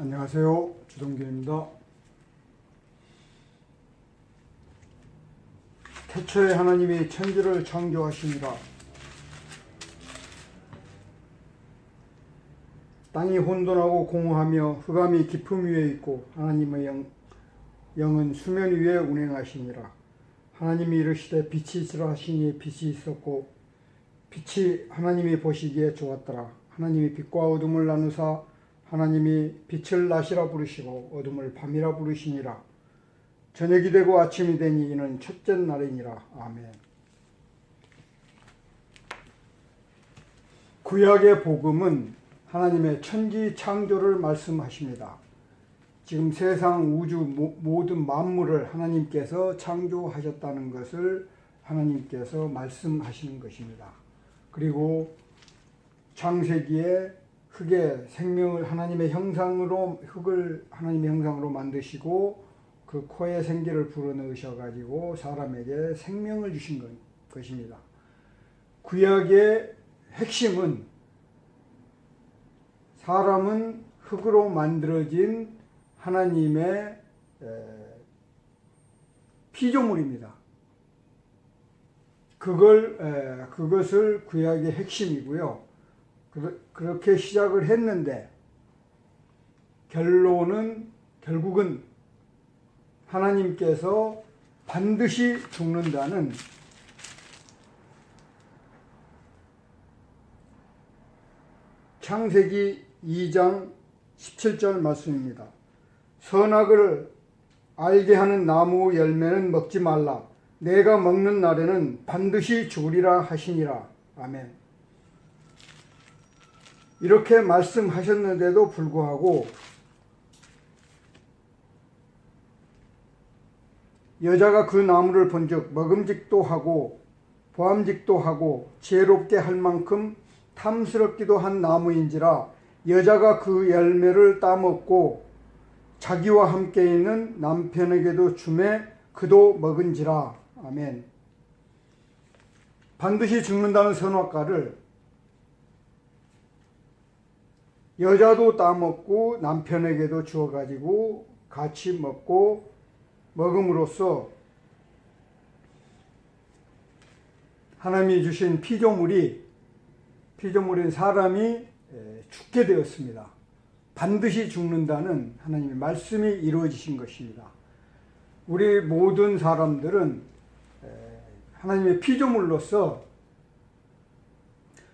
안녕하세요. 주동균입니다. 태초에 하나님이 천지를 창조하시니라. 땅이 혼돈하고 공허하며 흑암이 깊음 위에 있고 하나님의 영은 수면 위에 운행하시니라. 하나님이 이르시되 빛이 있으라 하시니 빛이 있었고 빛이 하나님이 보시기에 좋았더라. 하나님이 빛과 어둠을 나누사 하나님이 빛을 낮이라 부르시고 어둠을 밤이라 부르시니라. 저녁이 되고 아침이 되니 이는 첫째 날이니라. 아멘. 구약의 복음은 하나님의 천지 창조를 말씀하십니다. 지금 세상 우주 모든 만물을 하나님께서 창조하셨다는 것을 하나님께서 말씀하시는 것입니다. 그리고 창세기에 흙의 생명을 하나님의 형상으로 흙을 하나님의 형상으로 만드시고 그 코에 생기를 불어넣으셔가지고 사람에게 생명을 주신 것입니다. 구약의 핵심은 사람은 흙으로 만들어진 하나님의 피조물입니다. 그것을 구약의 핵심이고요. 그렇게 시작을 했는데 결국은 하나님께서 반드시 죽는다는 창세기 2장 17절 말씀입니다. 선악을 알게 하는 나무 열매는 먹지 말라. 내가 먹는 날에는 반드시 죽으리라 하시니라. 아멘. 이렇게 말씀하셨는데도 불구하고 여자가 그 나무를 본즉 먹음직도 하고 보암직도 하고 지혜롭게 할 만큼 탐스럽기도 한 나무인지라 여자가 그 열매를 따먹고 자기와 함께 있는 남편에게도 주매 그도 먹은지라. 아멘. 반드시 죽는다는 선악과를 여자도 따먹고 남편에게도 주어가지고 같이 먹음으로써 하나님이 주신 피조물인 사람이 죽게 되었습니다. 반드시 죽는다는 하나님의 말씀이 이루어지신 것입니다. 우리 모든 사람들은 하나님의 피조물로서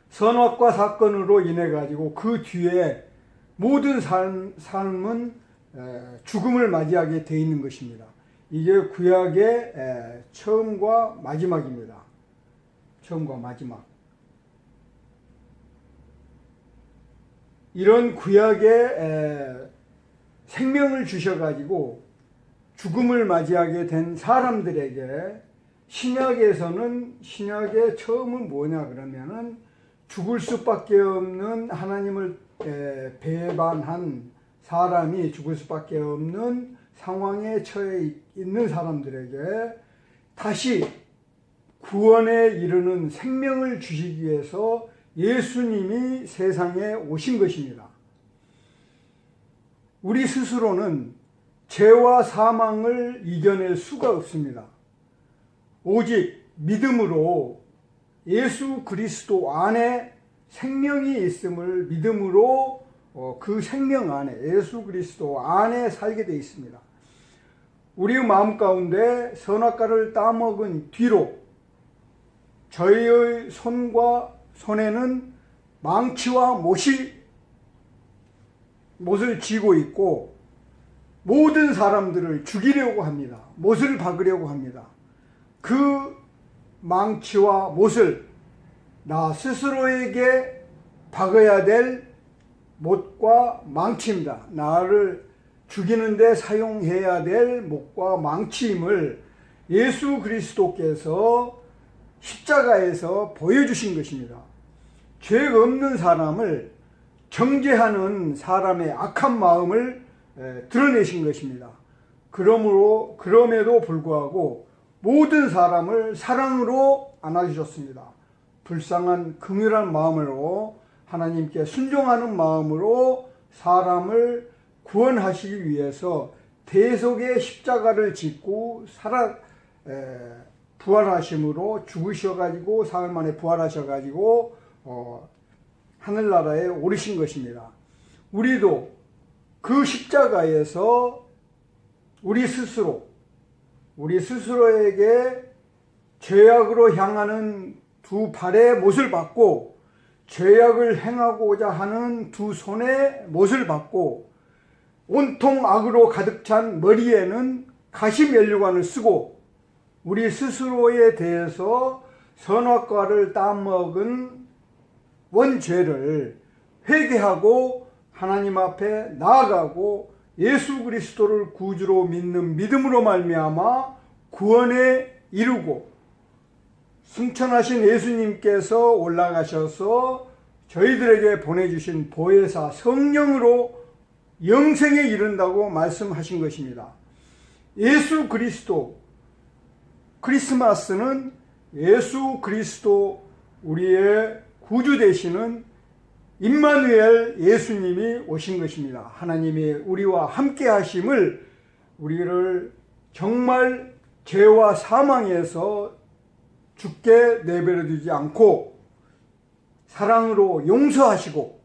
선악과 사건으로 인해 가지고 그 뒤에 모든 삶은 죽음을 맞이하게 되어 있는 것입니다. 이게 구약의 처음과 마지막입니다. 처음과 마지막. 이런 구약에 생명을 주셔가지고 죽음을 맞이하게 된 사람들에게 신약의 처음은 뭐냐 그러면은 죽을 수밖에 없는 하나님을 배반한 사람이 죽을 수밖에 없는 상황에 처해 있는 사람들에게 다시 구원에 이르는 생명을 주시기 위해서 예수님이 세상에 오신 것입니다. 우리 스스로는 죄와 사망을 이겨낼 수가 없습니다. 오직 믿음으로 예수 그리스도 안에 생명이 있음을 믿음으로 그 생명 안에 예수 그리스도 안에 살게 되어 있습니다. 우리의 마음 가운데 선악과를 따먹은 뒤로 저희의 손에는 망치와 못을 쥐고 있고 모든 사람들을 죽이려고 합니다. 못을 박으려고 합니다. 그 망치와 못을 나 스스로에게 박아야 될 못과 망치입니다. 나를 죽이는데 사용해야 될 못과 망치임을 예수 그리스도께서 십자가에서 보여주신 것입니다. 죄 없는 사람을 정죄하는 사람의 악한 마음을 드러내신 것입니다. 그럼에도 불구하고 모든 사람을 사랑으로 안아주셨습니다. 불쌍한 긍휼한 마음으로 하나님께 순종하는 마음으로 사람을 구원하시기 위해서 대속의 십자가를 짓고 부활하심으로 죽으셔가지고 사흘 만에 부활하셔가지고 하늘나라에 오르신 것입니다. 우리도 그 십자가에서 우리 스스로에게 죄악으로 향하는 두 발의 못을 받고 죄악을 행하고자 하는 두 손의 못을 받고 온통 악으로 가득 찬 머리에는 가시면류관을 쓰고 우리 스스로에 대해서 선악과를 따먹은 원죄를 회개하고 하나님 앞에 나아가고 예수 그리스도를 구주로 믿는 믿음으로 말미암아 구원에 이르고 승천하신 예수님께서 올라가셔서 저희들에게 보내주신 보혜사 성령으로 영생에 이른다고 말씀하신 것입니다. 예수 그리스도, 크리스마스는 예수 그리스도 우리의 구주 되시는 임마누엘 예수님이 오신 것입니다. 하나님이 우리와 함께 하심을 우리를 정말 죄와 사망에서 죽게 내버려 두지 않고 사랑으로 용서하시고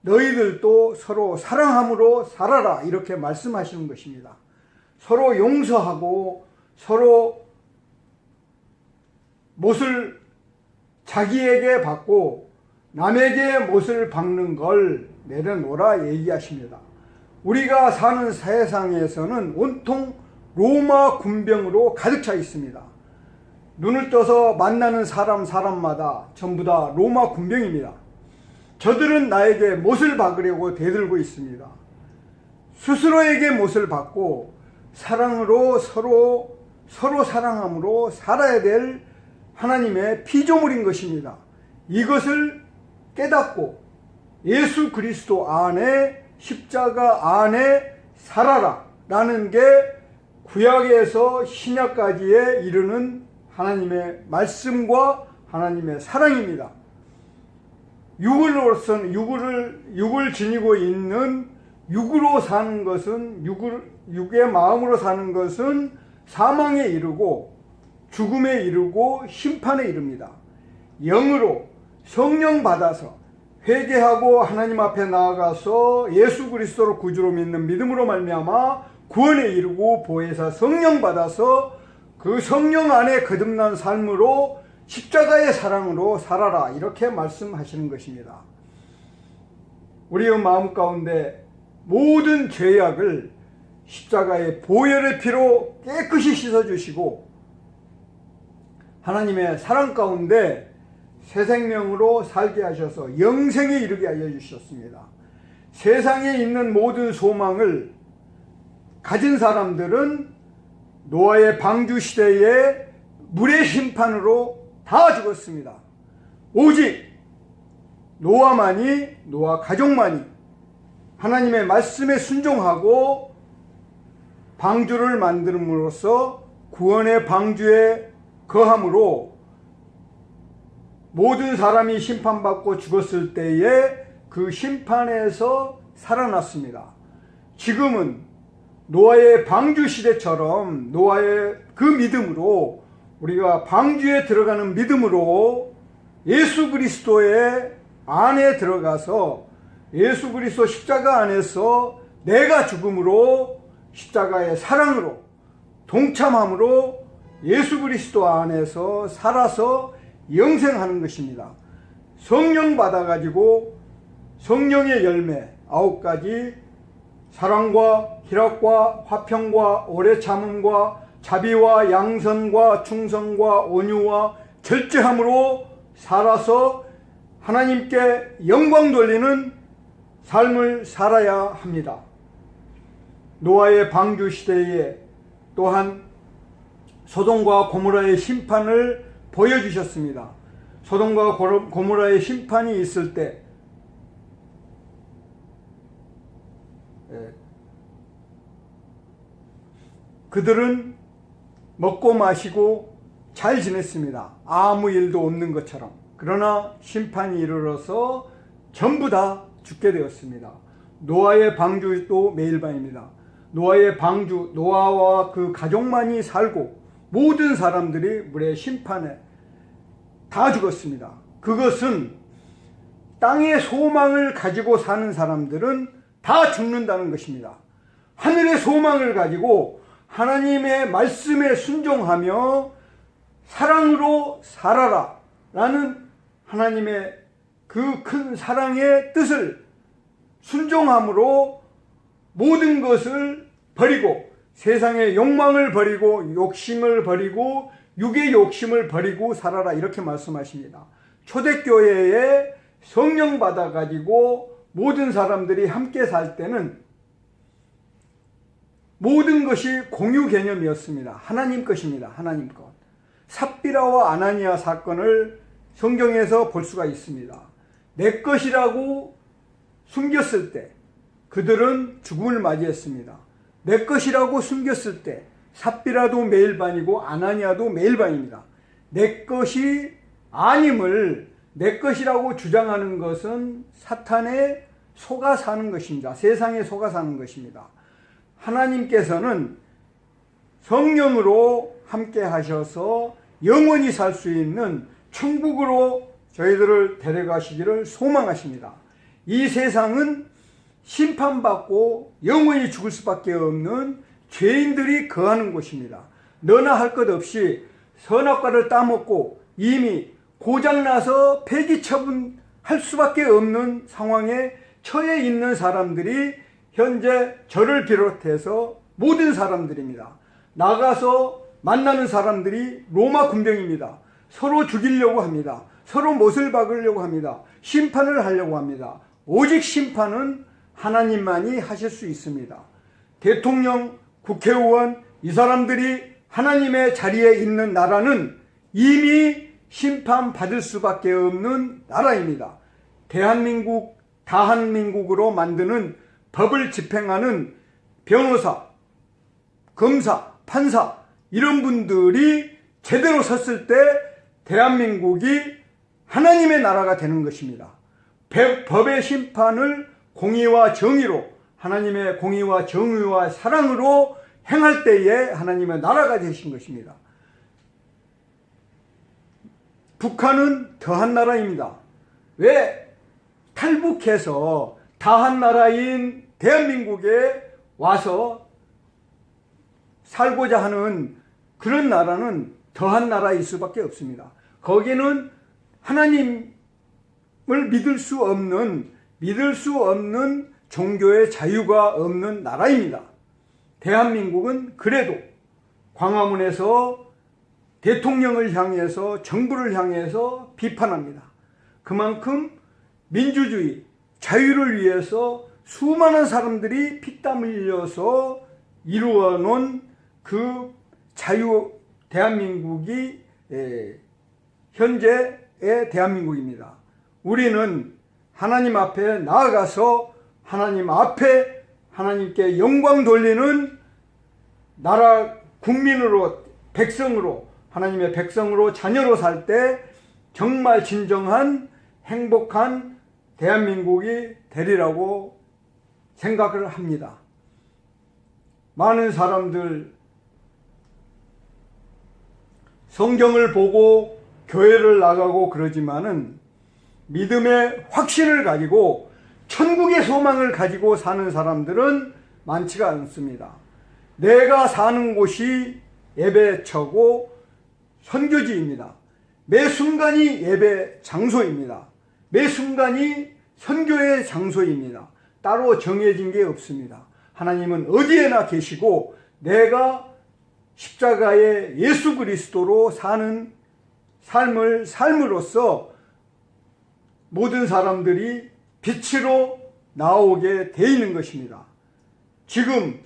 너희들도 서로 사랑함으로 살아라 이렇게 말씀하시는 것입니다. 서로 용서하고 서로 못을 자기에게 받고 남에게 못을 박는 걸 내려놓으라 얘기하십니다. 우리가 사는 세상에서는 온통 로마 군병으로 가득 차 있습니다. 눈을 떠서 만나는 사람마다 전부 다 로마 군병입니다. 저들은 나에게 못을 박으려고 대들고 있습니다. 스스로에게 못을 받고 사랑으로 서로 사랑함으로 살아야 될 하나님의 피조물인 것입니다. 이것을 깨닫고 예수 그리스도 안에 십자가 안에 살아라 라는 게 구약에서 신약까지에 이르는 하나님의 말씀과 하나님의 사랑입니다. 육을 지니고 있는 육으로 사는 것은 육의 마음으로 사는 것은 사망에 이르고 죽음에 이르고 심판에 이릅니다. 영으로 성령 받아서 회개하고 하나님 앞에 나아가서 예수 그리스도를 구주로 믿는 믿음으로 말미암아 구원에 이르고 보혜사 성령 받아서 그 성령 안에 거듭난 삶으로 십자가의 사랑으로 살아라 이렇게 말씀하시는 것입니다. 우리의 마음 가운데 모든 죄악을 십자가의 보혈의 피로 깨끗이 씻어주시고 하나님의 사랑 가운데 새 생명으로 살게 하셔서 영생에 이르게 하여 주셨습니다. 세상에 있는 모든 소망을 가진 사람들은 노아의 방주 시대에 물의 심판으로 다 죽었습니다. 오직 노아 가족만이 하나님의 말씀에 순종하고 방주를 만듦으로써 구원의 방주에 거함으로 모든 사람이 심판받고 죽었을 때에 그 심판에서 살아났습니다. 지금은 노아의 방주 시대처럼 노아의 그 믿음으로 우리가 방주에 들어가는 믿음으로 예수 그리스도의 안에 들어가서 예수 그리스도 십자가 안에서 내가 죽음으로 십자가의 사랑으로 동참함으로 예수 그리스도 안에서 살아서 영생하는 것입니다. 성령 받아가지고 성령의 열매 9가지 사랑과 희락과 화평과 오래 참음과 자비와 양선과 충성과 온유와 절제함으로 살아서 하나님께 영광 돌리는 삶을 살아야 합니다. 노아의 방주 시대에 또한 소돔과 고모라의 심판을 보여주셨습니다. 소돔과 고모라의 심판이 있을 때 그들은 먹고 마시고 잘 지냈습니다. 아무 일도 없는 것처럼. 그러나 심판이 이르러서 전부 다 죽게 되었습니다. 노아의 방주도 매일반입니다. 노아의 방주, 노아와 그 가족만이 살고 모든 사람들이 물의 심판에 다 죽었습니다. 그것은 땅의 소망을 가지고 사는 사람들은 다 죽는다는 것입니다. 하늘의 소망을 가지고 하나님의 말씀에 순종하며 사랑으로 살아라 라는 하나님의 그 큰 사랑의 뜻을 순종함으로 모든 것을 버리고 세상의 욕망을 버리고 욕심을 버리고 육의 욕심을 버리고 살아라 이렇게 말씀하십니다. 초대교회에 성령 받아가지고 모든 사람들이 함께 살 때는 모든 것이 공유 개념이었습니다. 하나님 것입니다. 하나님 것. 삽비라와 아나니아 사건을 성경에서 볼 수가 있습니다. 내 것이라고 숨겼을 때 그들은 죽음을 맞이했습니다. 내 것이라고 숨겼을 때 삽비라도 매일반이고 아나니아도 매일반입니다. 내 것이 아님을 내 것이라고 주장하는 것은 사탄에 속아 사는 것입니다. 세상에 속아 사는 것입니다. 하나님께서는 성령으로 함께 하셔서 영원히 살 수 있는 천국으로 저희들을 데려가시기를 소망하십니다. 이 세상은 심판받고 영원히 죽을 수밖에 없는 죄인들이 거하는 곳입니다. 너나 할 것 없이 선악과를 따먹고 이미 고장나서 폐기 처분할 수밖에 없는 상황에 처해 있는 사람들이 현재 저를 비롯해서 모든 사람들입니다. 나가서 만나는 사람들이 로마 군병입니다. 서로 죽이려고 합니다. 서로 못을 박으려고 합니다. 심판을 하려고 합니다. 오직 심판은 하나님만이 하실 수 있습니다. 대통령, 국회의원 이 사람들이 하나님의 자리에 있는 나라는 이미 심판받을 수밖에 없는 나라입니다. 대한민국, 다한민국으로 만드는 법을 집행하는 변호사, 검사, 판사 이런 분들이 제대로 섰을 때 대한민국이 하나님의 나라가 되는 것입니다. 법의 심판을 공의와 정의로 하나님의 공의와 정의와 사랑으로 행할 때에 하나님의 나라가 되신 것입니다. 북한은 더한 나라입니다. 왜 탈북해서 다한 나라인 대한민국에 와서 살고자 하는 그런 나라는 더한 나라일 수밖에 없습니다. 거기는 하나님을 믿을 수 없는 종교의 자유가 없는 나라입니다. 대한민국은 그래도 광화문에서 대통령을 향해서 정부를 향해서 비판합니다. 그만큼 민주주의, 자유를 위해서 수많은 사람들이 피땀 흘려서 이루어 놓은 그 자유 대한민국이 현재의 대한민국입니다. 우리는 하나님 앞에 나아가서 하나님 앞에 하나님께 영광 돌리는 나라 국민으로 백성으로 하나님의 백성으로 자녀로 살 때 정말 진정한 행복한 대한민국이 되리라고 생각을 합니다. 많은 사람들 성경을 보고 교회를 나가고 그러지만은 믿음의 확신을 가지고 천국의 소망을 가지고 사는 사람들은 많지가 않습니다. 내가 사는 곳이 예배처고 선교지입니다. 매 순간이 예배 장소입니다. 매 순간이 선교의 장소입니다. 따로 정해진 게 없습니다. 하나님은 어디에나 계시고 내가 십자가의 예수 그리스도로 사는 삶을 삶으로써 모든 사람들이 빛으로 나오게 돼 있는 것입니다. 지금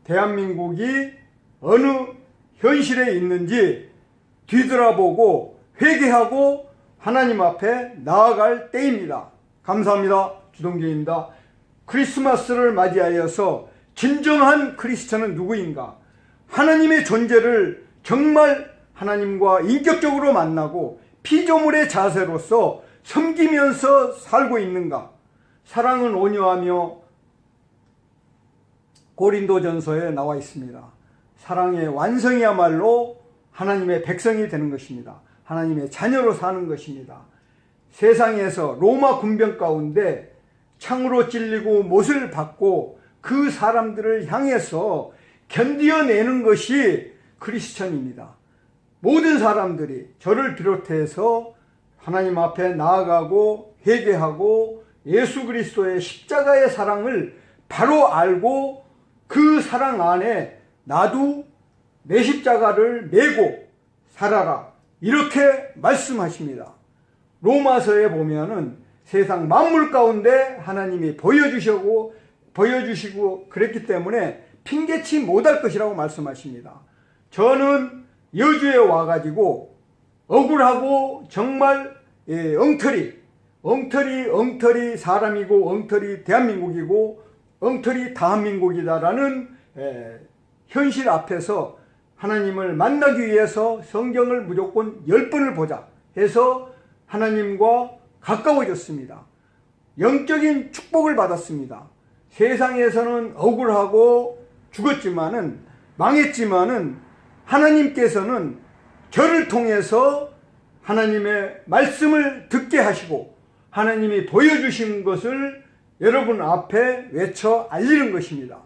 대한민국이 어느 현실에 있는지 뒤돌아보고 회개하고 하나님 앞에 나아갈 때입니다. 감사합니다. 주동기입니다. 크리스마스를 맞이하여서 진정한 크리스천은 누구인가? 하나님의 존재를 정말 하나님과 인격적으로 만나고 피조물의 자세로서 섬기면서 살고 있는가? 사랑은 온유하며 고린도전서에 나와 있습니다. 사랑의 완성이야말로 하나님의 백성이 되는 것입니다. 하나님의 자녀로 사는 것입니다. 세상에서 로마 군병 가운데 창으로 찔리고 못을 받고 그 사람들을 향해서 견디어내는 것이 크리스천입니다. 모든 사람들이 저를 비롯해서 하나님 앞에 나아가고 회개하고 예수 그리스도의 십자가의 사랑을 바로 알고 그 사랑 안에 나도 내 십자가를 메고 살아라, 이렇게 말씀하십니다. 로마서에 보면은 세상 만물 가운데 하나님이 보여주시고 그랬기 때문에 핑계치 못할 것이라고 말씀하십니다. 저는 여주에 와가지고 억울하고 정말 엉터리 사람이고 엉터리 대한민국이고 엉터리 다한민국이다라는 현실 앞에서 하나님을 만나기 위해서 성경을 무조건 10번을 보자 해서 하나님과 가까워졌습니다. 영적인 축복을 받았습니다. 세상에서는 억울하고 죽었지만은, 망했지만은 하나님께서는 저를 통해서 하나님의 말씀을 듣게 하시고 하나님이 보여주신 것을 여러분 앞에 외쳐 알리는 것입니다.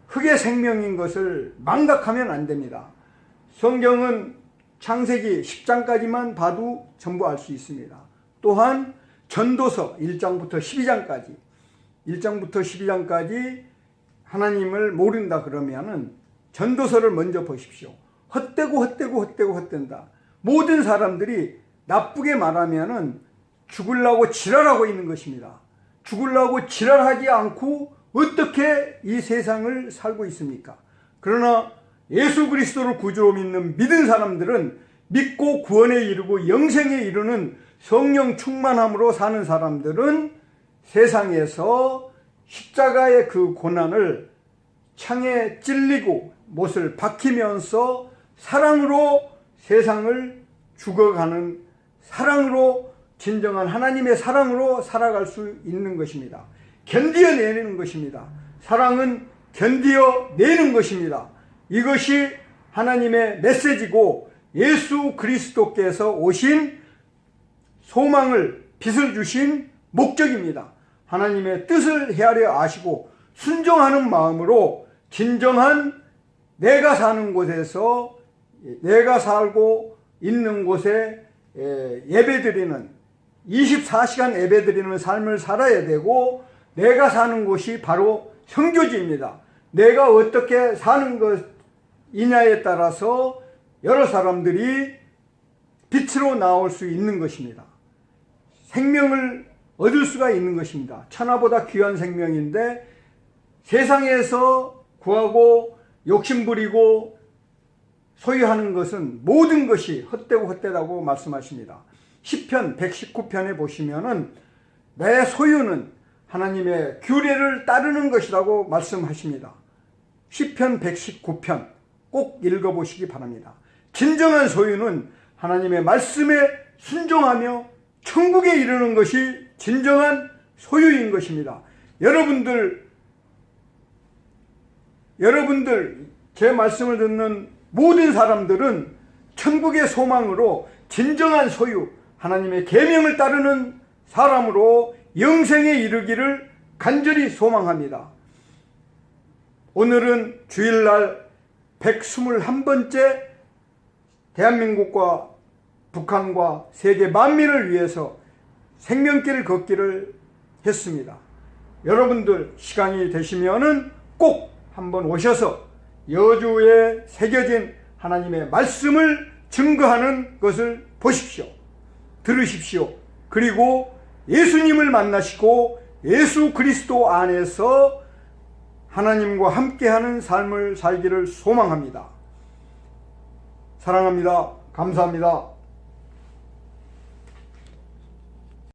흙의 생명인 것을 망각하면 안 됩니다. 성경은 창세기 10장까지만 봐도 전부 알 수 있습니다. 또한 전도서 1장부터 12장까지 하나님을 모른다 그러면은 전도서를 먼저 보십시오. 헛되고 모든 사람들이 나쁘게 말하면은 죽으려고 지랄하고 있는 것입니다. 죽으려고 지랄하지 않고 어떻게 이 세상을 살고 있습니까? 그러나 예수 그리스도를 구주로 믿는 사람들은 믿고 구원에 이르고 영생에 이르는 성령 충만함으로 사는 사람들은 세상에서 십자가의 그 고난을 창에 찔리고 못을 박히면서 사랑으로 세상을 죽어가는, 사랑으로, 진정한 하나님의 사랑으로 살아갈 수 있는 것입니다. 견디어내는 것입니다. 사랑은 견디어내는 것입니다. 이것이 하나님의 메시지고 예수 그리스도께서 오신 소망을, 빛을 주신 목적입니다. 하나님의 뜻을 헤아려 아시고 순종하는 마음으로 진정한 내가 사는 곳에서, 내가 살고 있는 곳에 예배드리는, 24시간 예배드리는 삶을 살아야 되고, 내가 사는 곳이 바로 선교지입니다. 내가 어떻게 사는 것이냐에 따라서 여러 사람들이 빛으로 나올 수 있는 것입니다. 생명을 얻을 수가 있는 것입니다. 천하보다 귀한 생명인데 세상에서 구하고 욕심부리고 소유하는 것은 모든 것이 헛되다고 말씀하십니다. 시편 119편에 보시면은 내 소유는 하나님의 규례를 따르는 것이라고 말씀하십니다. 시편 119편 꼭 읽어보시기 바랍니다. 진정한 소유는 하나님의 말씀에 순종하며 천국에 이르는 것이 진정한 소유인 것입니다. 여러분들 제 말씀을 듣는 모든 사람들은 천국의 소망으로 진정한 소유, 하나님의 계명을 따르는 사람으로 영생에 이르기를 간절히 소망합니다. 오늘은 주일날 121번째 대한민국과 북한과 세계 만민을 위해서 생명길을 걷기를 했습니다. 여러분들 시간이 되시면은 꼭 한번 오셔서 여주에 새겨진 하나님의 말씀을 증거하는 것을 보십시오. 들으십시오. 그리고 예수님을 만나시고 예수 그리스도 안에서 하나님과 함께하는 삶을 살기를 소망합니다. 사랑합니다. 감사합니다.